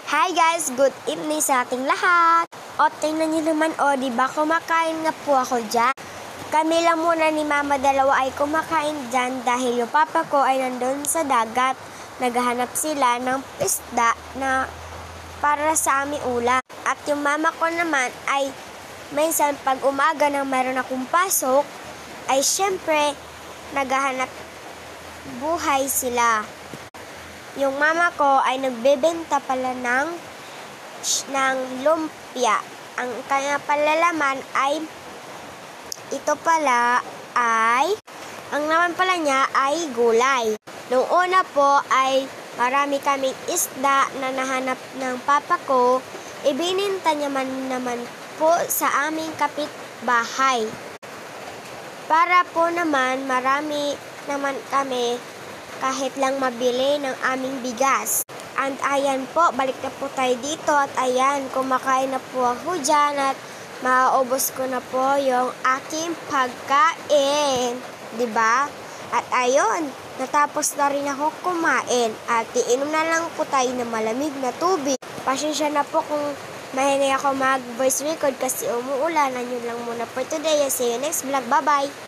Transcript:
Hi guys! Good evening sa ating lahat! O, tingnan niyo naman diba kumakain nga po ako dyan. Kami lang muna ni Mama dalawa ay kumakain dyan dahil yung papa ko ay nandun sa dagat. Naghahanap sila ng isda na para sa aming ulam. At yung mama ko naman ay minsan pag umaga nang mayroon akong pasok, ay syempre naghahanap buhay sila. Yung mama ko ay nagbebenta pala ng lumpia. Ang kanya palalaman ay ang naman pala niya ay gulay. Nung una po ay marami kaming isda na nahanap ng papa ko. Ibininta niya naman po sa aming kapitbahay. Para po naman marami naman kami kahit lang mabili ng aming bigas. And ayan po, balik na po tayo dito at ayan, kumakain na po ako dyan at mauubos ko na po yung aking pagkain. Diba? At ayun, natapos na rin ako kumain at iinom na lang po tayo ng malamig na tubig. Pasensya na po kung mahinay ako mag-voice record kasi umuulan. Yun lang muna for today. See you next vlog. Bye-bye!